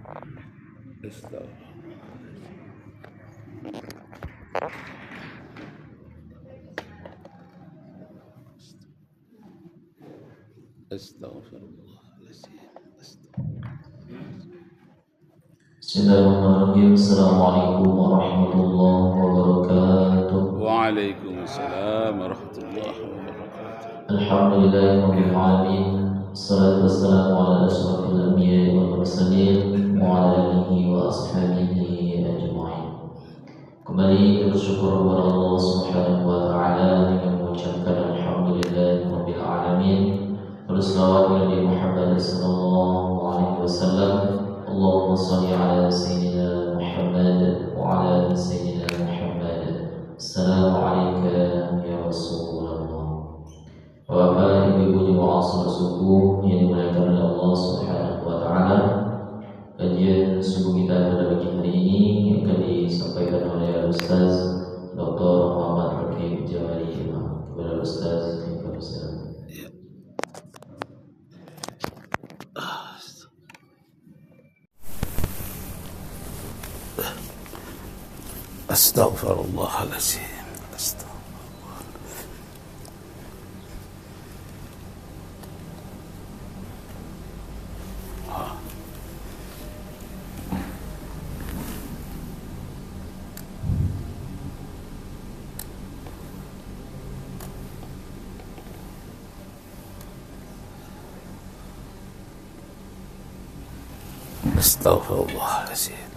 Bismillahirrahmanirrahim. Assalamualaikum warahmatullahi wabarakatuh. Waalaikumsalam warahmatullahi wabarakatuh. Alhamdulillahirabbil alamin. Wassalatu wassalamu ala asyrafil anbiya'i wal mursalin wa ala alihi wa ashabihi ajma'in. Kembali bersyukur kepada Allah Subhanahu wa taala dengan mengucapkan alhamdulillahirabbil alamin. Wassalatu ala Muhammad sallallahu alaihi wasallam. Allahumma salli ala sayyidina Muhammad wa ala ali sayyidina Muhammad. Assalamualaikum ya Rasulullah. Bapak Ibu di muasal subuh yang dimuliakan oleh Allah Subhanahu wa taala. Kajian subuh kita pada pagi hari ini akan disampaikan oleh Ustaz Dr. Muhammad Rafiq Jawari. Kepada Ustaz kami persilakan. Astaghfirullahaladzim. Astaghfirullahaladzim.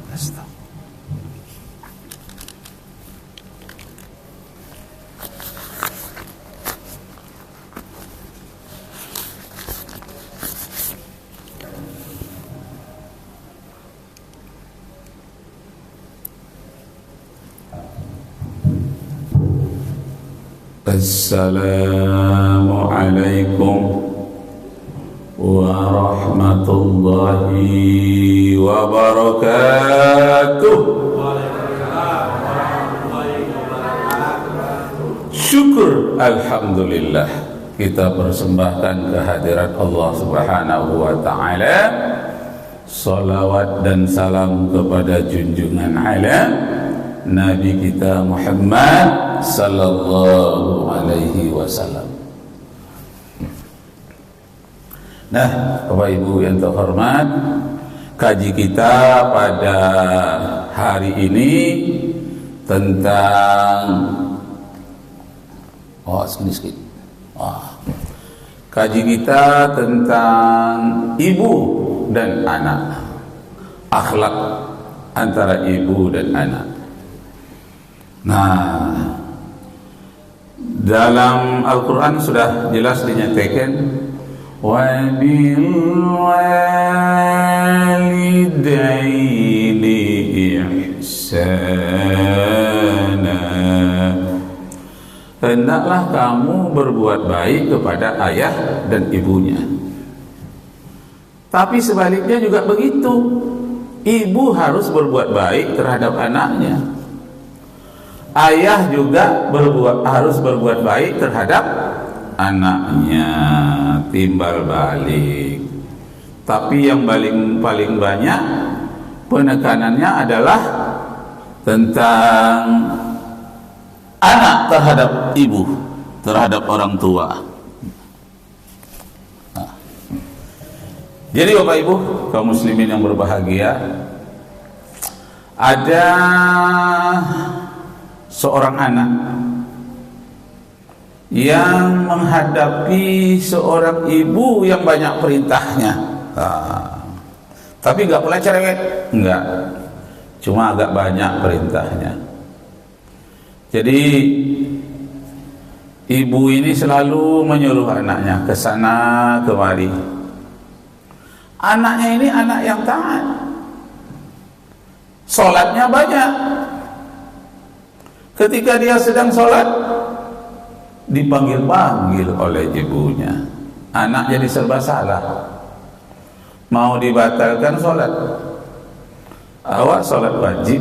Assalamualaikum warahmatullahi wabarakatuh. Syukur alhamdulillah kita persembahkan kehadirat Allah Subhanahu wa taala. Salawat dan salam kepada junjungan alam Nabi kita Muhammad sallallahu alaihi wasallam. Nah, Bapak Ibu yang terhormat, kaji kita pada hari ini tentang kaji kita tentang ibu dan anak, akhlak antara ibu dan anak. Nah, dalam Al-Quran sudah jelas dinyatakan wa bil walidaini ihsana, hendaklah kamu berbuat baik kepada ayah dan ibunya. Tapi sebaliknya juga begitu, ibu harus berbuat baik terhadap anaknya. Ayah juga harus berbuat baik terhadap anaknya, timbal balik. Tapi yang paling banyak penekanannya adalah tentang anak terhadap ibu, terhadap orang tua. Nah. Jadi Bapak Ibu kaum muslimin yang berbahagia, ada seorang anak yang menghadapi seorang ibu yang banyak perintahnya, tapi nggak pernah cerewet, enggak, cuma agak banyak perintahnya. Jadi ibu ini selalu menyuruh anaknya ke sana kemari. Anaknya ini anak yang taat, sholatnya banyak. Ketika dia sedang sholat, dipanggil-panggil oleh ibunya. Anak jadi serba salah. Mau dibatalkan sholat, awak sholat wajib,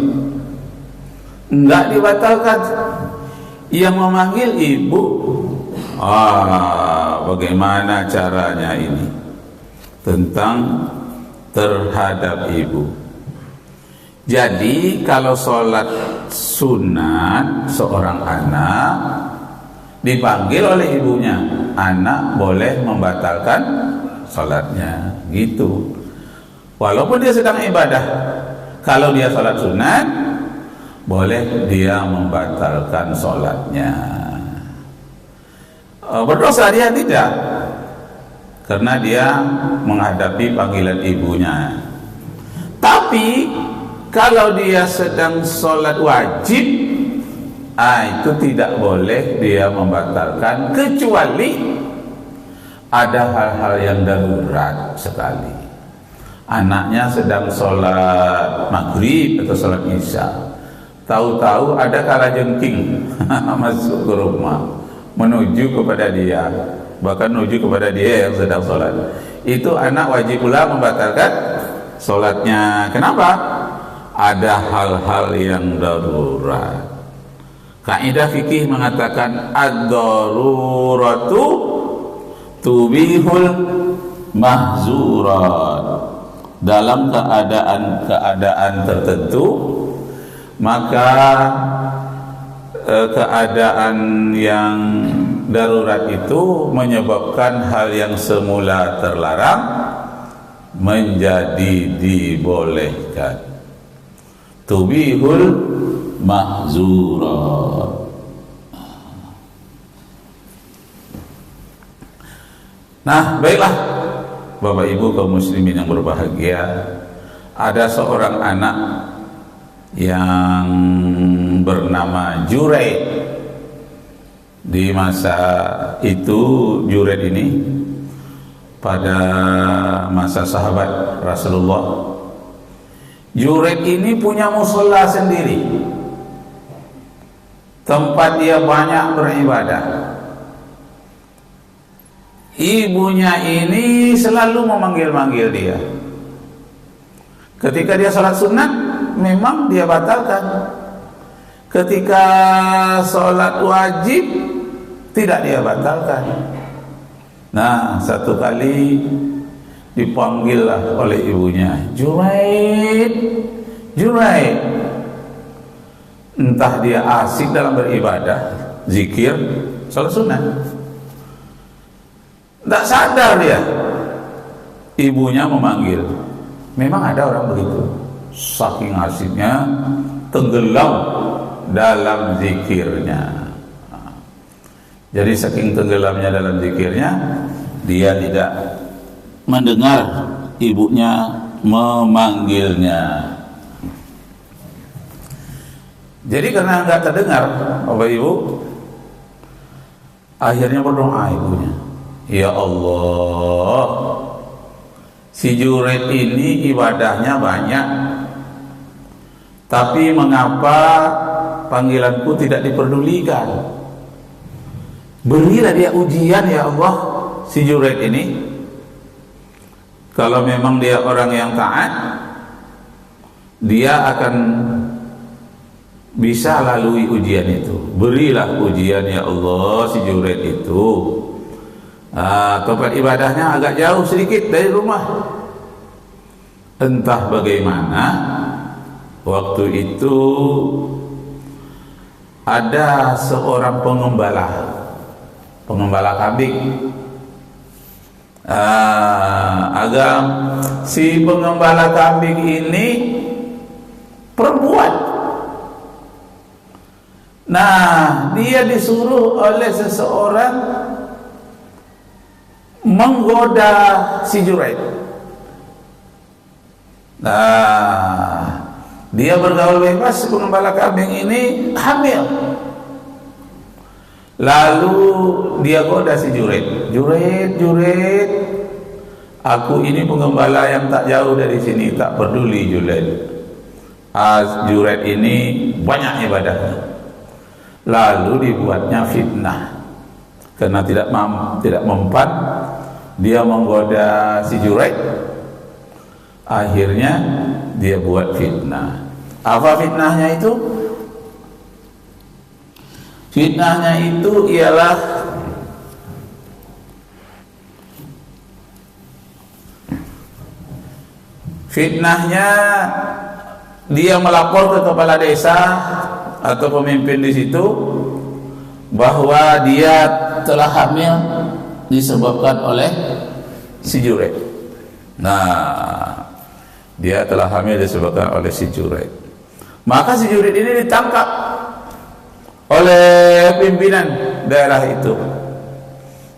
enggak dibatalkan. Yang memanggil ibu. Bagaimana caranya ini? Tentang terhadap ibu. Jadi kalau sholat sunat seorang anak dipanggil oleh ibunya, anak boleh membatalkan sholatnya, gitu. Walaupun dia sedang ibadah. Kalau dia sholat sunat, boleh dia membatalkan sholatnya. Berdosa dia tidak, karena dia menghadapi panggilan ibunya. Tapi kalau dia sedang sholat wajib, itu tidak boleh dia membatalkan, kecuali ada hal-hal yang darurat sekali. Anaknya sedang sholat maghrib atau sholat isya, tahu-tahu ada kalajengking masuk ke rumah, menuju kepada dia, bahkan menuju kepada dia yang sedang sholat. Itu anak wajib pula membatalkan sholatnya. Kenapa? Ada hal-hal yang darurat. Kaidah fikih mengatakan ad-daruratu tubihul mahzurat. Dalam keadaan tertentu, maka keadaan yang darurat itu menyebabkan hal yang semula terlarang menjadi dibolehkan. Tubihul mahzurat. Nah, baiklah Bapak Ibu kaum muslimin yang berbahagia, ada seorang anak yang bernama Juraid. Di masa itu Juraid ini pada masa sahabat Rasulullah, Juraid ini punya mushola sendiri, tempat dia banyak beribadah. Ibunya ini selalu memanggil-manggil dia. Ketika dia sholat sunat, memang dia batalkan. Ketika sholat wajib, tidak dia batalkan. Nah, satu kali dipanggillah oleh ibunya, Juraid, Juraid. Entah dia asik dalam beribadah, zikir, sholat sunat, tidak sadar dia, ibunya memanggil. Memang ada orang begitu, saking asiknya tenggelam dalam zikirnya. Jadi saking tenggelamnya dalam zikirnya, dia tidak mendengar ibunya memanggilnya. Jadi karena enggak terdengar Bapak Ibu, akhirnya berdoa ibunya, ya Allah, si Juraid ini ibadahnya banyak, tapi mengapa panggilanku tidak diperdulikan? Berilah dia ujian ya Allah, si Juraid ini. Kalau memang dia orang yang taat, dia akan bisa lalui ujian itu. Berilah ujian ya Allah si Juraid itu. Tempat ibadahnya agak jauh sedikit dari rumah. Entah bagaimana, waktu itu ada seorang pengembala kambing. Si pengembala kambing ini perempuan. Nah, dia disuruh oleh seseorang menggoda si Juraid. Nah, dia bergaul bebas, pengembala kambing ini hamil. Lalu dia goda si Juraid, Juraid, aku ini pengembala yang tak jauh dari sini, tak peduli Juraid. Juraid ini banyak ibadahnya. Lalu dibuatnya fitnah, karena tidak mempan dia menggoda si Juraid. Akhirnya dia buat fitnah. Apa fitnahnya itu? Fitnahnya itu ialah Fitnahnya dia melapor ke kepala desa atau pemimpin di situ bahwa dia telah hamil disebabkan oleh si Jurek. Nah, dia telah hamil disebabkan oleh si Jurek. Maka si Jurek ini ditangkap oleh pimpinan daerah itu.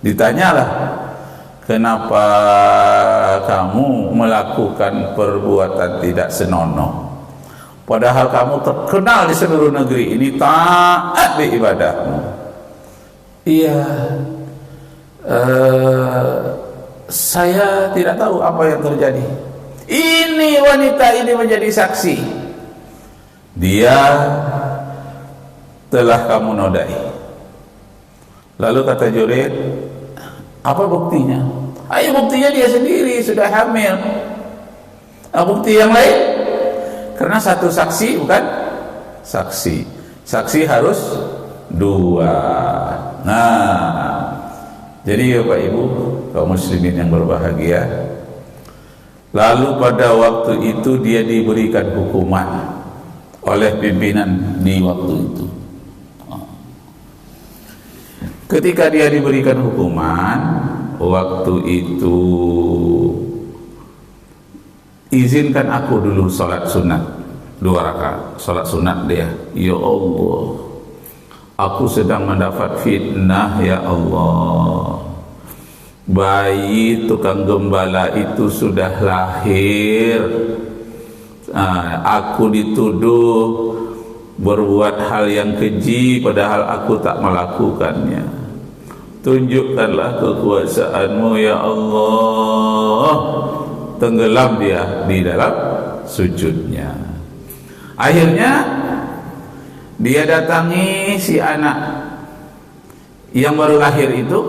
Ditanyalah, kenapa kamu melakukan perbuatan tidak senonoh, padahal kamu terkenal di seluruh negeri ini taat di ibadahmu. Iya, saya tidak tahu apa yang terjadi. Ini wanita ini menjadi saksi. Dia telah kamu nodai. Lalu kata Jurid, apa buktinya? Ayo, buktinya dia sendiri sudah hamil. Bukti yang lain? Karena satu saksi bukan saksi. Saksi harus dua. Nah, jadi Bapak Ibu kaum muslimin yang berbahagia, lalu pada waktu itu dia diberikan hukuman oleh pimpinan di waktu itu. Ketika dia diberikan hukuman, waktu itu izinkan aku dulu sholat sunat 2 rakaat. Sholat sunat dia. Ya Allah, aku sedang mendapat fitnah ya Allah. Bayi tukang gembala itu sudah lahir. Aku dituduh berbuat hal yang keji padahal aku tak melakukannya. Tunjukkanlah kekuasaanmu ya Allah. Tenggelam dia di dalam sujudnya. Akhirnya dia datangi si anak yang baru lahir itu.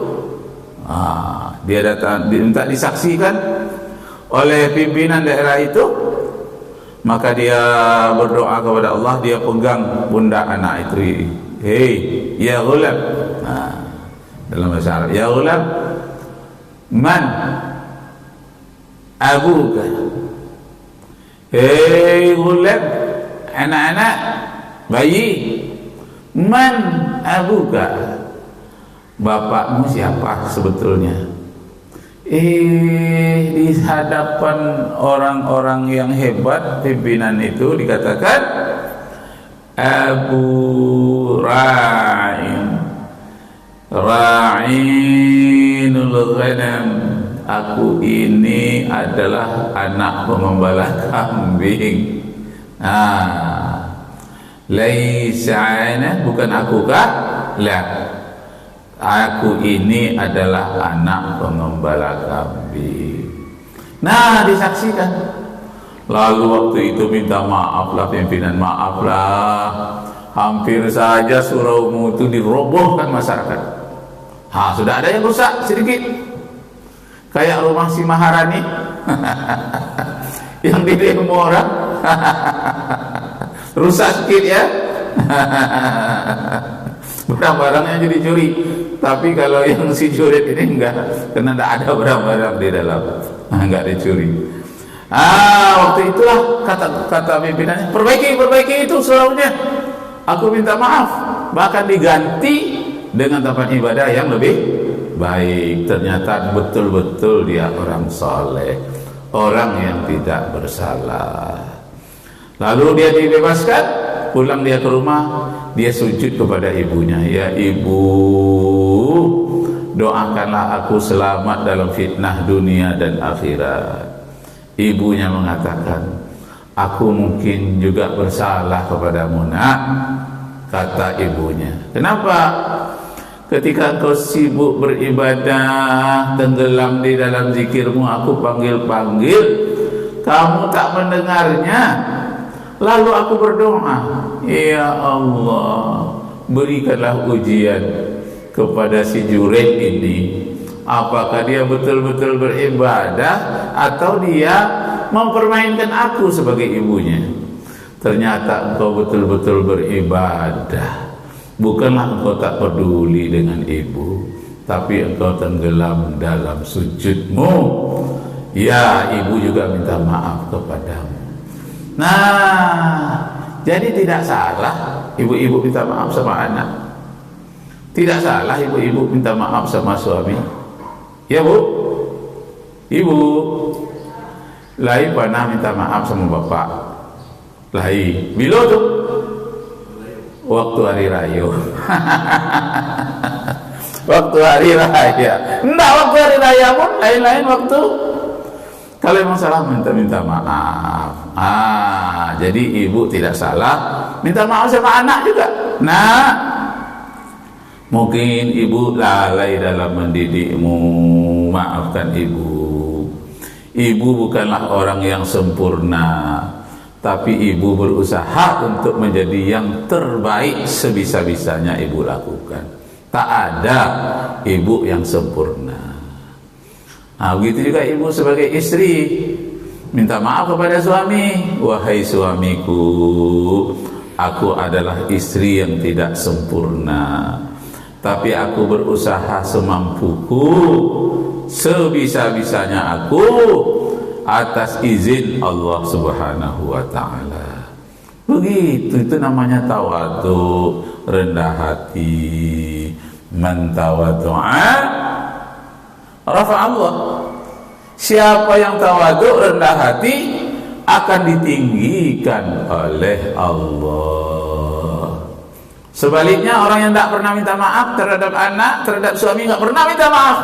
Dia datang, diminta disaksikan oleh pimpinan daerah itu. Maka dia berdoa kepada Allah, dia pegang pundak anak itu. Hei ya ghulam, dalam bahasa Arab, ya ghulam, man abuka. Hei ghulam, anak-anak, bayi, man abuka, bapakmu siapa sebetulnya? Di hadapan orang-orang yang hebat, pimpinan itu dikatakan Abu Ra'inul Ghanam. Aku ini adalah anak pengembala kambing. Laisa ana, bukan aku kah? La, aku ini adalah anak pengembala kambing. Nah, disaksikan. Lalu waktu itu minta maaflah pimpinan, maaflah, hampir saja suraumu itu dirobohkan masyarakat. Sudah ada yang rusak sedikit, kayak rumah si Maharani yang di demo orang rusak sedikit ya. Barang-barangnya jadi curi. Tapi kalau yang si Jurid ini enggak, karena tidak ada barang-barang di dalam, enggak dicuri. Waktu itulah kata pimpinannya, perbaiki itu suraunya. Aku minta maaf, bahkan diganti dengan tempat ibadah yang lebih baik. Ternyata betul-betul dia orang soleh, orang yang tidak bersalah. Lalu dia dibebaskan, pulang dia ke rumah. Dia sujud kepada ibunya, ya ibu, doakanlah aku selamat dalam fitnah dunia dan akhirat. Ibunya mengatakan, aku mungkin juga bersalah kepadamu nak, kata ibunya. Kenapa? Ketika engkau sibuk beribadah, tenggelam di dalam zikirmu, aku panggil-panggil, kamu tak mendengarnya. Lalu aku berdoa, ya Allah, berikanlah ujian kepada si Jurid ini. Apakah dia betul-betul beribadah atau dia mempermainkan aku sebagai ibunya? Ternyata engkau betul-betul beribadah. Bukanlah engkau tak peduli dengan ibu, tapi engkau tenggelam dalam sujudmu. ya ibu juga minta maaf kepadamu. Nah, jadi tidak salah ibu-ibu minta maaf sama anak. Tidak salah ibu-ibu minta maaf sama suami. Ya bu, ibu Lai pernah minta maaf sama bapak. Lai, bila tuh? Waktu hari raya. Waktu hari raya. Enggak, waktu hari raya pun lain-lain waktu. Kalau memang salah minta maaf. Jadi ibu tidak salah minta maaf sama anak juga. Nah, mungkin ibu lalai dalam mendidikmu. Maafkan ibu. Ibu bukanlah orang yang sempurna, tapi ibu berusaha untuk menjadi yang terbaik sebisa-bisanya ibu lakukan. Tak ada ibu yang sempurna. Nah, begitu juga ibu sebagai istri minta maaf kepada suami. Wahai suamiku, aku adalah istri yang tidak sempurna, tapi aku berusaha semampuku, sebisa-bisanya aku, atas izin Allah Subhanahu wa ta'ala. Begitu, itu namanya tawadhu, rendah hati. Man tawadhu'a rafa Allah. Siapa yang tawadhu, rendah hati, akan ditinggikan oleh Allah. Sebaliknya, orang yang tidak pernah minta maaf terhadap anak, terhadap suami, tidak pernah minta maaf,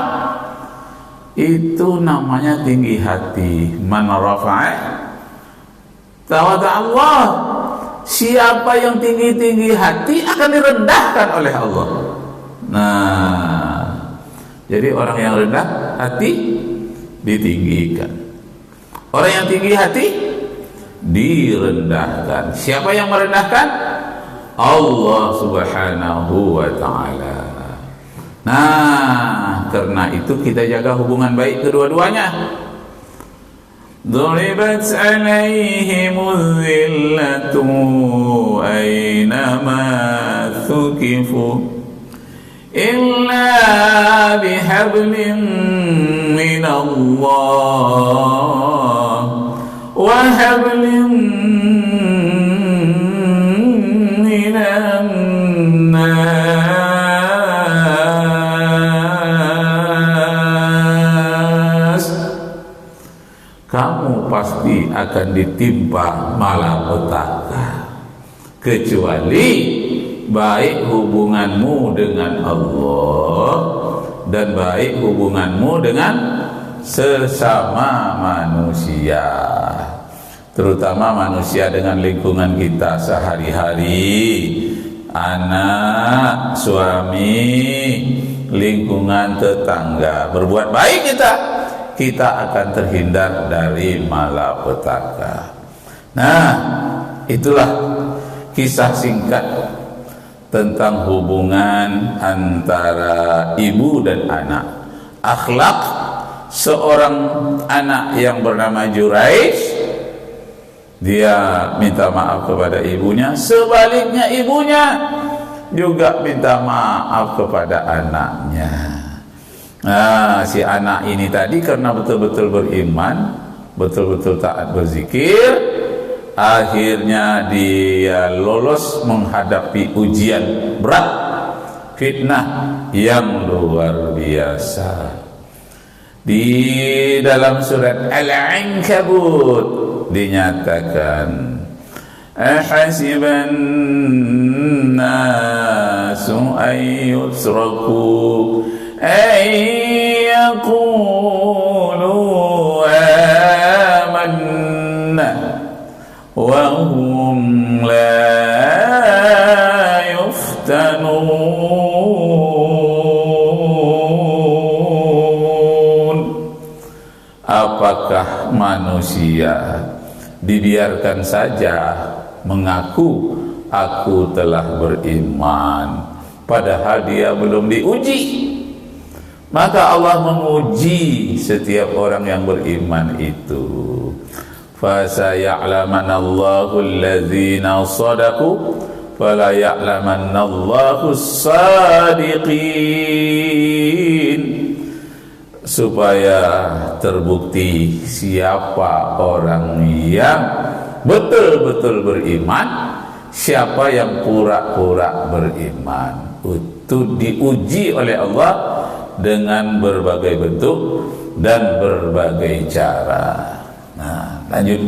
itu namanya tinggi hati. Man rafa'a tawadha Allah. Siapa yang tinggi-tinggi hati akan direndahkan oleh Allah. Nah, jadi orang yang rendah hati ditinggikan, orang yang tinggi hati direndahkan. Siapa yang merendahkan? Allah Subhanahu wa ta'ala. Nah, karena itu kita jaga hubungan baik kedua-duanya. Duribat alaihimuz zillatu aynama thukifu illa bihablin minallah wa hablin minan nas. Kamu pasti akan ditimpa malapetaka, kecuali baik hubunganmu dengan Allah dan baik hubunganmu dengan sesama manusia, terutama manusia dengan lingkungan kita sehari-hari, anak, suami, lingkungan tetangga. Berbuat baik kita akan terhindar dari malapetaka. Nah, itulah kisah singkat tentang hubungan antara ibu dan anak. Akhlak seorang anak yang bernama Juraij, dia minta maaf kepada ibunya, sebaliknya ibunya juga minta maaf kepada anaknya. Nah, si anak ini tadi karena betul-betul beriman, betul-betul taat berzikir, akhirnya dia lolos menghadapi ujian berat, fitnah yang luar biasa. Di dalam surat Al-Ankabut dinyatakan, ahasiban nasu ayyusraku ayyakulu amanna wa hum la yuftanun. Apakah manusia dibiarkan saja mengaku aku telah beriman, padahal dia belum diuji? Maka Allah menguji setiap orang yang beriman itu. Fasaya'lamanallahu allazina shadaqu fala ya'lamannallahu as-sadiqin. Supaya terbukti siapa orang yang betul-betul beriman, siapa yang pura-pura beriman. Itu diuji oleh Allah dengan berbagai bentuk dan berbagai cara. Nah, lanjut.